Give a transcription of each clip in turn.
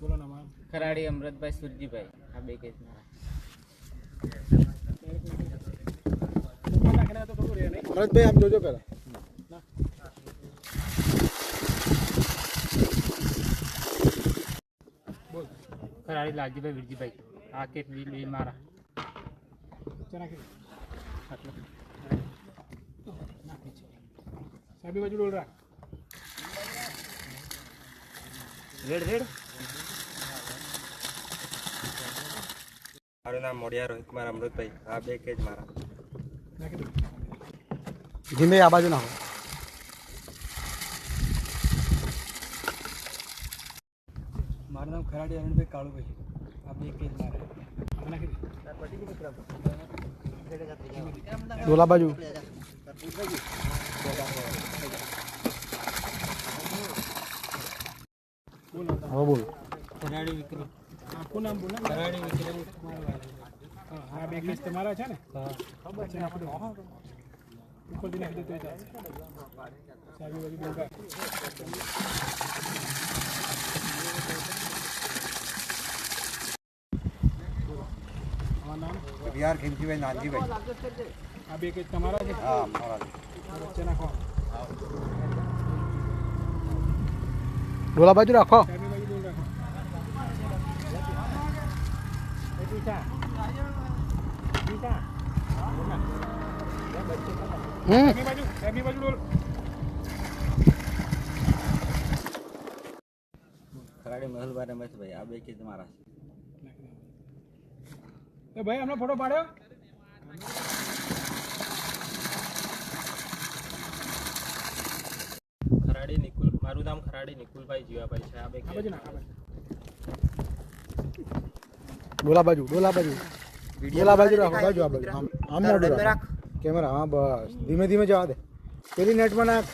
બોલો નામ ખરાડી અમૃતભાઈ સુરજીભાઈ આ બે કેસ અમૃતભાઈ આમ જોજો પેલા બોલ ખરાડી લાલજીભાઈ વિરજીભાઈ આ કેસ બી મારા સાબી બાજુ ડોલ રાખ રેડ રેડ મારું નામ મોડિયા રોહિત કુમાર અમૃતભાઈ આ બે કેજ મારા ધીમે આ બાજુ નાખો મારું નામ ખરાડી અરુણભાઈ કાળુભાઈ આ બે કેજ મારા ડોલા બાજુ હવે બોલ ખરાડી વિક્રમ આખું નામ બોલ ખરાડી વિક્રમ હા બે કેસ તમારા છે ને ખબર છે આપણે ઉપરથી નાખી દે તો ચાલશે સાબી બાજુ ડોલ રાખ બિહાર ખીમજીભાઈ નાનજીભાઈ આ બે કેસ તમારા છે હા મારા વચ્ચે નાખો ડોલા બાજુ રાખો સાબી બાજુ ડોલ રાખો સાબી બાજુ ડોલ ખરાડી મહલભાઈ રમેશભાઈ આ બે કેજ મારા એ ભાઈ અમને ફોટો પાડ્યો ખરાડી નિકુલ મારું નામ ખરાડી નિકુલભાઈ જીવાભાઈ છે આ બે આ બાજુ નાખ ડોલા બાજુ રાખો બાજુ આ બાજુ આમ મોઢું રાખ કેમેરા હા બસ ધીમે ધીમે જવા દે પેલી નેટમાં નાખ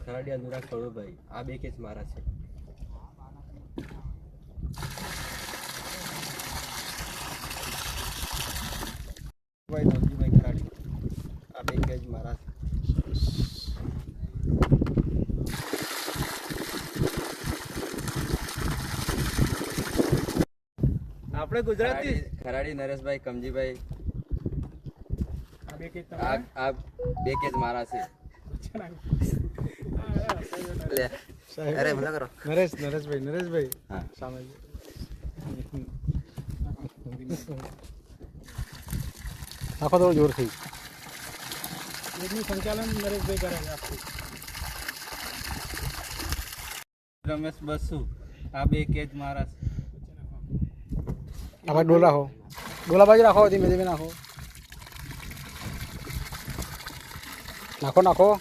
ખરાડી અનુરાગ કળુભાઈ આ બે કેજ મારા છે ભાઈ નાનજીભાઈ ખરાડી આ બે કેજ મારા છે આપણે ગુજરાતી ખરાડી નરેશભાઈ કમજીભાઈ આ બે કેસ આ બે કેજ મારા છે અરે ભલા કરો નરેશભાઈ હા સામે આખો થોડો જોરથી એકનું સંચાલન નરેશભાઈ કરે છે આખું રમેશ બસુ આ બે કેજ મારા છે આ બાજુ ડોલ રાખો ડોલા બાજુ રાખો ધીમે ધીમે નાખો નાખો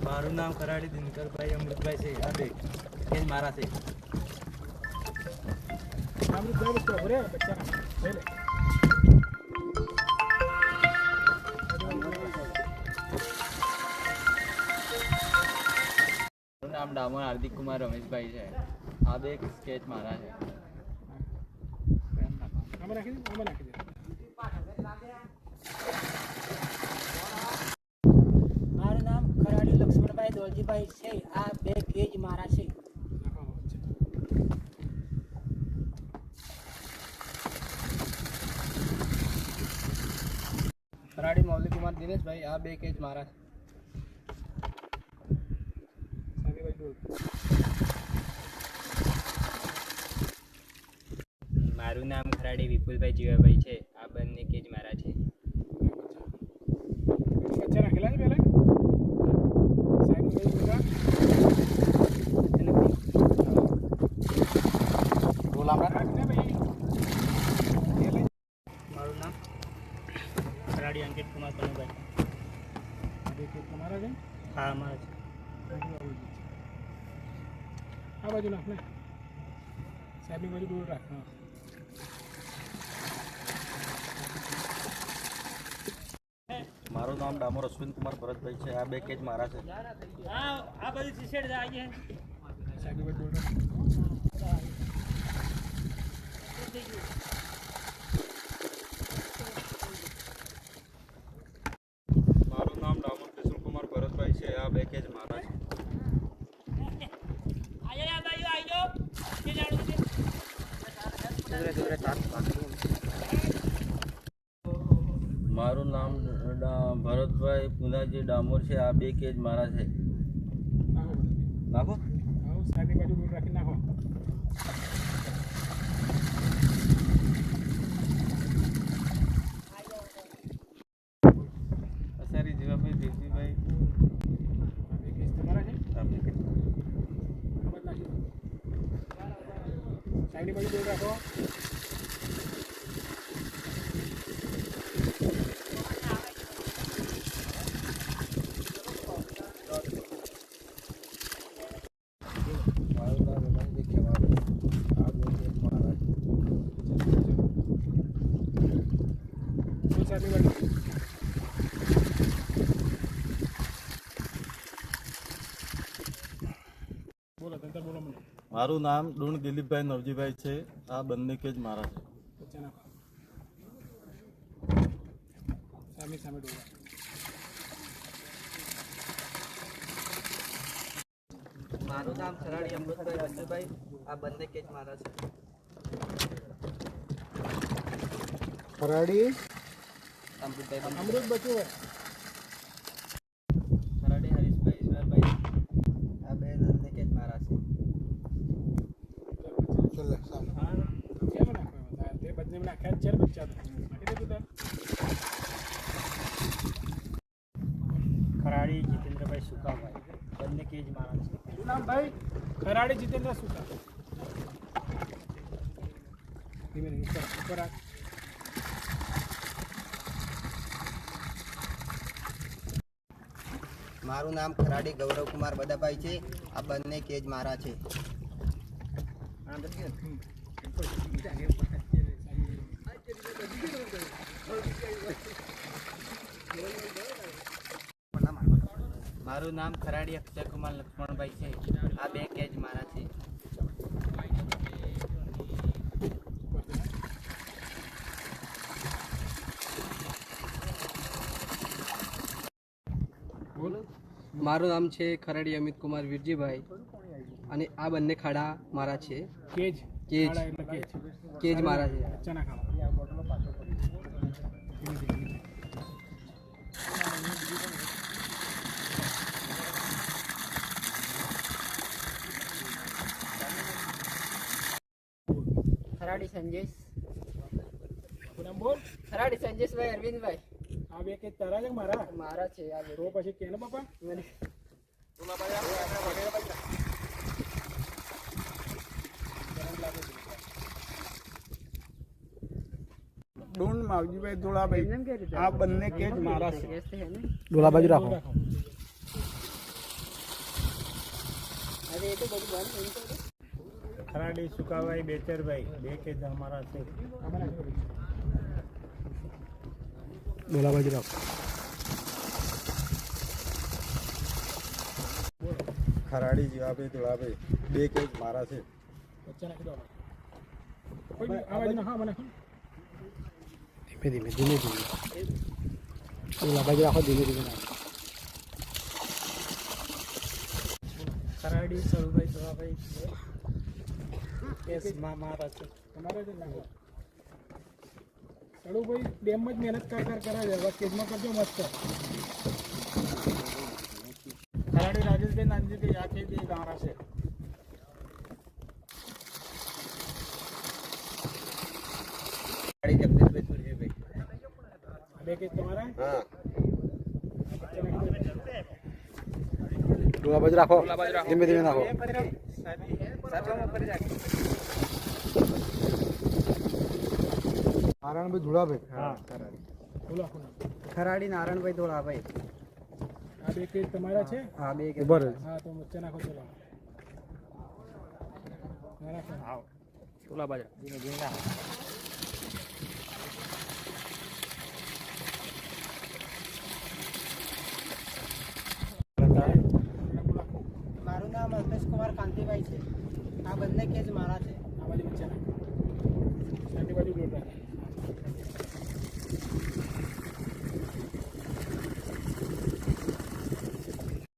મારું નામ ખરાડી દિનકરભાઈ અમૃતભાઈ છે આ બે કેજ મારા છે મારું નામ ડામોર હાર્દિક કુમાર રમેશભાઈ છે આ બે સ્કેચ મારા છે મારું નામ ખરાડી લક્ષ્મણભાઈ દોલજીભાઈ છે આ બે કેજ મારા છે ખરાડી મૌલિક કુમાર દિનેશભાઈ આ બે કેજ મારા છે મારું નામ ખરાડી વિપુલભાઈ જીવાભાઈ છે આ બંને કેજ મારા છે બચ્ચા નાખેલા છે પહેલા મારું નામ ખરાડી અંકિત કુમાર કનુભાઈ તમારા છે હા મારા છે આ બાજુ નાખ ને સાહેબની બાજુ દૂર રાખ હા મારું નામ ડામોર અશ્વિન કુમાર ભરતભાઈ છે આ બે કેજ મારા છે આ બધી ટી-શર્ટ આવી છે સાહેબની બાજુ દૂર રાખ મારું નામ ડામોર કિશોરકુમાર ભરતભાઈ છે. આ બે કેજ મારા છે. મારું નામ ભરતભાઈ પુનાજી ડામોર છે. આ બે કેજ મારા છે. નાખો. સાઈડની બાજુ દૂર રાખી નાખો. અસારી જીવાભાઈ દેવજીભાઈ તમારા છે આ બે કેજ. સાઈડની બાજુ દૂર રાખો. મારું નામ રમણજી ખેવાણી. આ બે કેજ મારા છે. સાઈડની બાજુ બોલો તંત્ર બોલો મને. મારું નામ ડુણ દિલીપભાઈ નવજીભાઈ છે. આ બંને કેજ મારા છે. વચ્ચે નાખો. સામે સામે ડોલા. મારું નામ ખરાડી અમૃતભાઈ વંદુભાઈ. આ બંને કેજ મારા છે. ખરાડી અમૃતભાઈ અમૃત બચ્યું હોય. ખરાડી હરીશભાઈ ઈશ્વરભાઈ આ બે બંને કેજ મારા છે. ચલ સામે કેમ નાખો તે બદને નાખ્યા ચાર બચ્ચા નાખી દે તું તાર. ખરાડી જીતેન્દ્રભાઈ સુકાભાઈ બંને કેજ મારા છે. શું નામ ભાઈ? ખરાડી જીતેન્દ્ર સુતા. ધીમે ધીમે ઉપર રાખ. મારું નામ ખરાડી ગૌરવકુમાર બદાભાઈ છે. આ બંને કેજ મારા છે. મારું નામ ખરાડી અક્ષયકુમાર લક્ષ્મણભાઈ છે. આ બે કેજ મારા છે. મારું નામ છે ખરાડી અમિત કુમાર વીરજીભાઈ અને આ બંને ખાડા મારા છે. Cage cage. ખાડા એટલે કેજ. કેજ મારા છે. બચ્ચા ના ખાવા. આ બોટલો પાછો પડી. ધીમે ધીમે. ખરાડી સંજેશ શું નામ બોલ? ખરાડી સંજેશભાઈ અરવિંદભાઈ આ બે કેજ તારા છે કે મારા? મારા છે. આ તો પછી કેને બાપા? ડૂન માવજીભાઈ ધોળાભાઈ. આ બંને કેજ મારા છે. ડોલા બાજુ રાખો. અરે એ તો બધું બંધ. ખરાડી સુકાભાઈ બેચરભાઈ બે કેજ અમારા છે. ડોલા બાજુ રાખો. ખરાડી જીવાભાઈ ધોળાભાઈ બે કેજ મારા છે. ધીમે ધીમે ધીમે ધીમે. ડોલા બાજુ રાખો. ધીમે ધીમે નાખો. ખરાડી સરુભાઈ ધોળાભાઈ કેસ મારા છે. તમારા છે નાખો. સરુભાઈ ડેમ જ મહેનત કરાવે હવે કેસમાં કરજો મસ્ત. ખરાડી રાજેશભાઈ નાનજીભાઈ આ કેજ મારા છે. ખરાડી જગદીશભાઈ સુરજીભાઈ. બે કેજ તમારા? હા. ડોલા બાજુ રાખો. ધીમે ધીમે નાખો. નારાયણભાઈ ધોળાભાઈ. હા ખરાડી નારાયણભાઈ ધોળાભાઈ. આ બે કેજ તમારા છે? હા બે કેજ. ઉભા રહો. હા તો વચ્ચે નાખો. ચલો ટોલા બાજુ ધીમે ધીમે ના. મારું નામ અલ્પેશ કુમાર કાંતિભાઈ છે. આ બંને કેજ મારા છે. આ બાજુ વચ્ચે નાખો. બાજુ લોટ રાખે